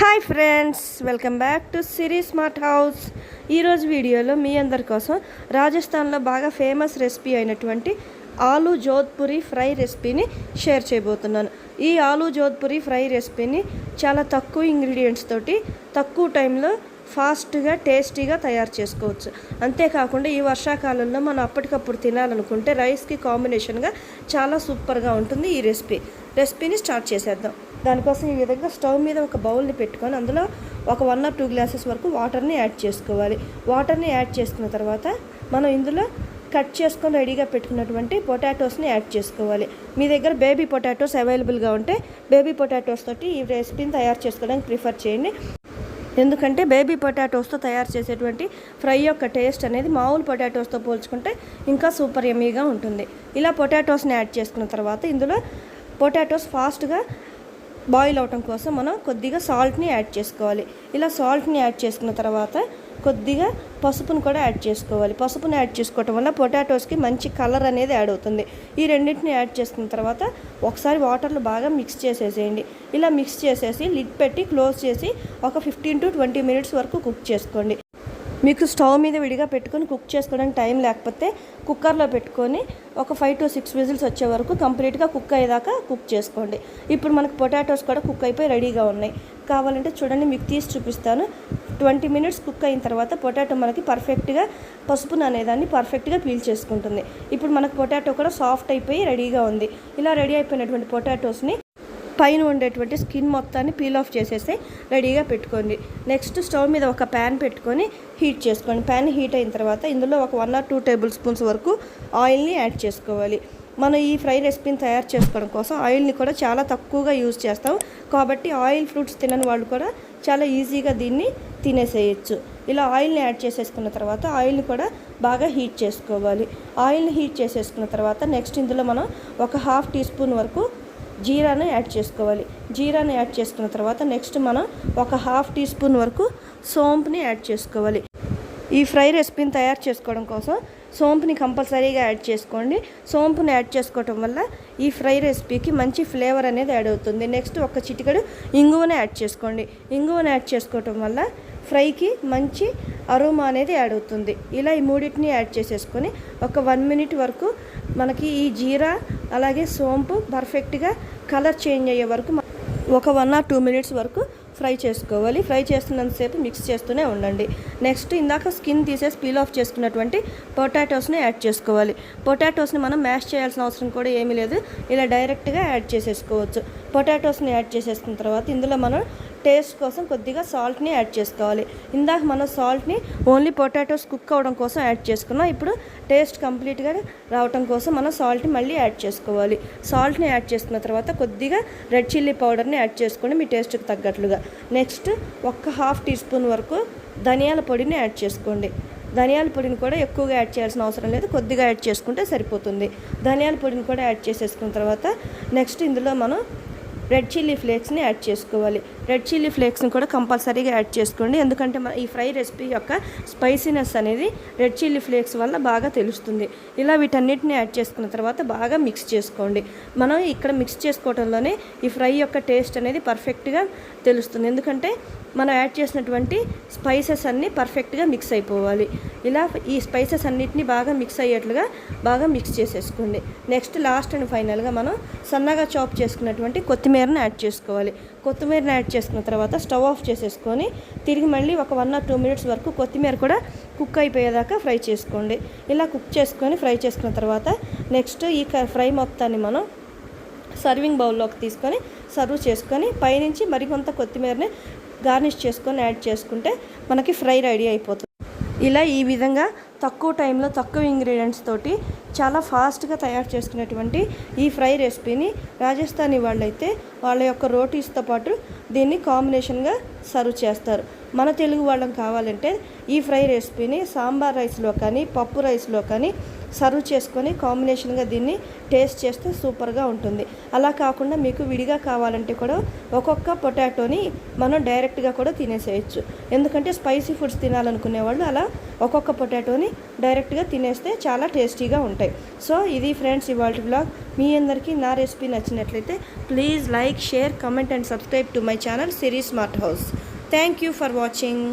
Hi friends, welcome back to series smart house. ఈరోజు వీడియోలో మీ అందరి కోసం రాజస్థాన్లో బాగా ఫేమస్ రెసిపీ అయినటువంటి ఆలూ జోధ్పురి ఫ్రై రెసిపీని షేర్ చేయబోతున్నాను. ఈ ఆలూ జోధ్పురి ఫ్రై రెసిపీని చాలా తక్కువ ఇంగ్రీడియంట్స్ తోటి తక్కువ టైంలో ఫాస్ట్గా టేస్టీగా తయారు చేసుకోవచ్చు. అంతేకాకుండా ఈ వర్షాకాలంలో మనం అప్పటికప్పుడు తినాలనుకుంటే రైస్కి కాంబినేషన్గా చాలా సూపర్గా ఉంటుంది ఈ రెసిపీని స్టార్ట్ చేసేద్దాం. దానికోసం ఈ విధంగా స్టవ్ మీద ఒక బౌల్ని పెట్టుకొని అందులో ఒక 1 or 2 గ్లాసెస్ వరకు వాటర్ని యాడ్ చేసుకోవాలి. వాటర్ని యాడ్ చేసుకున్న తర్వాత మనం ఇందులో కట్ చేసుకొని రెడీగా పెట్టుకున్నటువంటి పొటాటోస్ని యాడ్ చేసుకోవాలి. మీ దగ్గర బేబీ పొటాటోస్ అవైలబుల్గా ఉంటే బేబీ పొటాటోస్ తోటి ఈ రెసిపీని తయారు చేసుకోవడానికి ప్రిఫర్ చేయండి. ఎందుకంటే బేబీ పొటాటోస్తో తయారు చేసేటువంటి ఫ్రై యొక్క టేస్ట్ అనేది మామూలు పొటాటోస్తో పోల్చుకుంటే ఇంకా సూపర్ యమ్మీగా ఉంటుంది. ఇలా పొటాటోస్ని యాడ్ చేసుకున్న తర్వాత ఇందులో పొటాటోస్ ఫాస్ట్గా బాయిల్ అవటం కోసం మనం కొద్దిగా సాల్ట్ని యాడ్ చేసుకోవాలి. ఇలా సాల్ట్ని యాడ్ చేసుకున్న తర్వాత కొద్దిగా పసుపును కూడా యాడ్ చేసుకోవాలి. పసుపుని యాడ్ చేసుకోవటం వల్ల పొటాటోస్కి మంచి కలర్ అనేది యాడ్ అవుతుంది. ఈ రెండింటిని యాడ్ చేసుకున్న తర్వాత ఒకసారి వాటర్లో బాగా మిక్స్ చేసేసేయండి. ఇలా మిక్స్ చేసేసి లిడ్ పెట్టి క్లోజ్ చేసి ఒక 15 to 20 minutes వరకు కుక్ చేసుకోండి. మీకు స్టవ్ మీద విడిగా పెట్టుకొని కుక్ చేసుకోవడానికి టైం లేకపోతే కుక్కర్లో పెట్టుకొని ఒక 5 to 6 విజిల్స్ వచ్చే వరకు కంప్లీట్గా కుక్ అయ్యేదాకా కుక్ చేసుకోండి. ఇప్పుడు మనకు పొటాటోస్ కూడా కుక్ అయిపోయి రెడీగా ఉన్నాయి. కావాలంటే చూడండి, మీకు తీసి చూపిస్తాను. 20 minutes కుక్ అయిన తర్వాత పొటాటో మనకి పర్ఫెక్ట్గా పసుపును అనేదాన్ని పర్ఫెక్ట్గా పీల్ చేసుకుంటుంది. ఇప్పుడు మనకు పొటాటో కూడా సాఫ్ట్ అయిపోయి రెడీగా ఉంది. ఇలా రెడీ అయిపోయినటువంటి పొటాటోస్ని పైన ఉండేటువంటి స్కిన్ మొత్తాన్ని పీల్ ఆఫ్ చేసేసి రెడీగా పెట్టుకోండి. నెక్స్ట్ స్టవ్ మీద ఒక ప్యాన్ పెట్టుకొని హీట్ చేసుకోండి. ప్యాన్ హీట్ అయిన తర్వాత ఇందులో ఒక 1 or 2 tablespoons వరకు ఆయిల్ని యాడ్ చేసుకోవాలి. మనం ఈ ఫ్రై రెసిపీని తయారు చేసుకోవడం కోసం ఆయిల్ని కూడా చాలా తక్కువగా యూజ్ చేస్తాం. కాబట్టి ఆయిల్ ఫ్రూట్స్ తినని వాళ్ళు కూడా చాలా ఈజీగా దీన్ని తినేసేయచ్చు. ఇలా ఆయిల్ని యాడ్ చేసేసుకున్న తర్వాత ఆయిల్ని కూడా బాగా హీట్ చేసుకోవాలి. ఆయిల్ని హీట్ చేసేసుకున్న తర్వాత నెక్స్ట్ ఇందులో మనం ఒక 1/2 teaspoon వరకు జీరాను యాడ్ చేసుకోవాలి. జీరాను యాడ్ చేసుకున్న తర్వాత నెక్స్ట్ మనం ఒక 1/2 teaspoon వరకు సోంపుని యాడ్ చేసుకోవాలి. ఈ ఫ్రై రెసిపీని తయారు చేసుకోవడం కోసం సోంపుని కంపల్సరీగా యాడ్ చేసుకోండి. సోంపుని యాడ్ చేసుకోవటం వల్ల ఈ ఫ్రై రెసిపీకి మంచి ఫ్లేవర్ అనేది యాడ్ అవుతుంది. నెక్స్ట్ ఒక చిటికెడు ఇంగువని యాడ్ చేసుకోండి. ఇంగువని యాడ్ చేసుకోవటం వల్ల ఫ్రైకి మంచి అరోమా అనేది యాడ్ అవుతుంది. ఇలా ఈ మూడింటిని యాడ్ చేసేసుకొని ఒక 1 minute వరకు మనకి ఈ జీరా అలాగే సోంపు పర్ఫెక్ట్గా కలర్ చేంజ్ అయ్యే వరకు ఒక 1 or 2 minutes వరకు ఫ్రై చేసుకోవాలి. ఫ్రై చేస్తున్నంతసేపు మిక్స్ చేస్తూనే ఉండండి. నెక్స్ట్ ఇందాక స్కిన్ తీసేసి పీల్ ఆఫ్ చేసుకున్నటువంటి పొటాటోస్ని యాడ్ చేసుకోవాలి. పొటాటోస్ని మనం మ్యాష్ చేయాల్సిన అవసరం కూడా ఏమీ లేదు. ఇలా డైరెక్ట్గా యాడ్ చేసేసుకోవచ్చు. పొటాటోస్ని యాడ్ చేసేసుకున్న తర్వాత ఇందులో మనం టేస్ట్ కోసం కొద్దిగా సాల్ట్ని యాడ్ చేసుకోవాలి. ఇందాక మనం సాల్ట్ని ఓన్లీ పొటాటోస్ కుక్ అవ్వడం కోసం యాడ్ చేసుకున్నాం. ఇప్పుడు టేస్ట్ కంప్లీట్గా రావడం కోసం మనం సాల్ట్ని మళ్ళీ యాడ్ చేసుకోవాలి. సాల్ట్ని యాడ్ చేసుకున్న తర్వాత కొద్దిగా రెడ్ చిల్లీ పౌడర్ని యాడ్ చేసుకోండి మీ టేస్ట్కి తగ్గట్లుగా. నెక్స్ట్ ఒక 1/2 teaspoon వరకు ధనియాల పొడిని యాడ్ చేసుకోండి. ధనియాల పొడిని కూడా ఎక్కువగా యాడ్ చేయాల్సిన అవసరం లేదు, కొద్దిగా యాడ్ చేసుకుంటే సరిపోతుంది. ధనియాల పొడిని కూడా యాడ్ చేసేసుకున్న తర్వాత నెక్స్ట్ ఇందులో మనం రెడ్ చిల్లీ ఫ్లేక్స్ని యాడ్ చేసుకోవాలి. రెడ్ చిల్లీ ఫ్లేక్స్ని కూడా కంపల్సరీగా యాడ్ చేసుకోండి. ఎందుకంటే ఈ ఫ్రై రెసిపీ యొక్క స్పైసీనెస్ అనేది రెడ్ చిల్లీ ఫ్లేక్స్ వల్ల బాగా తెలుస్తుంది. ఇలా వీటన్నిటిని యాడ్ చేసుకున్న తర్వాత బాగా మిక్స్ చేసుకోండి. మనం ఇక్కడ మిక్స్ చేసుకోవడంలోనే ఈ ఫ్రై యొక్క టేస్ట్ అనేది పర్ఫెక్ట్గా తెలుస్తుంది. ఎందుకంటే మనం యాడ్ చేసినటువంటి స్పైసెస్ అన్నీ పర్ఫెక్ట్గా మిక్స్ అయిపోవాలి. ఇలా ఈ స్పైసెస్ అన్నిటిని బాగా మిక్స్ అయ్యేట్లుగా బాగా మిక్స్ చేసేసుకోండి. నెక్స్ట్ లాస్ట్ అండ్ ఫైనల్గా మనం సన్నగా చాప్ చేసుకున్నటువంటి కొత్తిమీరని యాడ్ చేసుకోవాలి. కొత్తిమీరని యాడ్ చేసుకున్న తర్వాత స్టవ్ ఆఫ్ చేసేసుకొని తిరిగి మళ్ళీ ఒక 1 or 2 minutes వరకు కొత్తిమీర కూడా కుక్ అయిపోయేదాకా ఫ్రై చేసుకోండి. ఇలా కుక్ చేసుకొని ఫ్రై చేసుకున్న తర్వాత నెక్స్ట్ ఈ ఫ్రై మొత్తాన్ని మనం సర్వింగ్ బౌల్లోకి తీసుకొని సర్వ్ చేసుకొని పైనుంచి మరికొంత కొత్తిమీరని గార్నిష్ చేసుకొని యాడ్ చేసుకుంటే మనకి ఫ్రై రెడీ అయిపోతుంది. ఇలా ఈ విధంగా తక్కువ టైంలో తక్కువ ఇంగ్రీడియంట్స్ తోటి చాలా ఫాస్ట్గా తయారు చేసుకునేటువంటి ఈ ఫ్రై రెసిపీని రాజస్థానీ వాళ్ళైతే వాళ్ళ యొక్క రోటీస్తో పాటు దీన్ని కాంబినేషన్గా సర్వ్ చేస్తారు. మన తెలుగు వాళ్ళం కావాలంటే ఈ ఫ్రై రెసిపీని సాంబార్ రైస్లో కానీ పప్పు రైస్లో కానీ సర్వ్ చేసుకొని కాంబినేషన్గా దీన్ని టేస్ట్ చేస్తే సూపర్గా ఉంటుంది. అలా కాకుండా మీకు విడిగా కావాలంటే కూడా ఒక్కొక్క పొటాటోని మనం డైరెక్ట్గా కూడా తినేసేయచ్చు. ఎందుకంటే స్పైసీ ఫుడ్స్ తినాలనుకునే వాళ్ళు అలా ఒక్కొక్క పొటాటోని డైరెక్ట్గా తినేస్తే చాలా టేస్టీగా ఉంటాయి. సో ఇది ఫ్రెండ్స్ ఇవాల్టి వ్లాగ్. మీ అందరికీ నా రెసిపీ నచ్చినట్లయితే please like, share, comment and subscribe to my channel series smart house. Thank you for watching.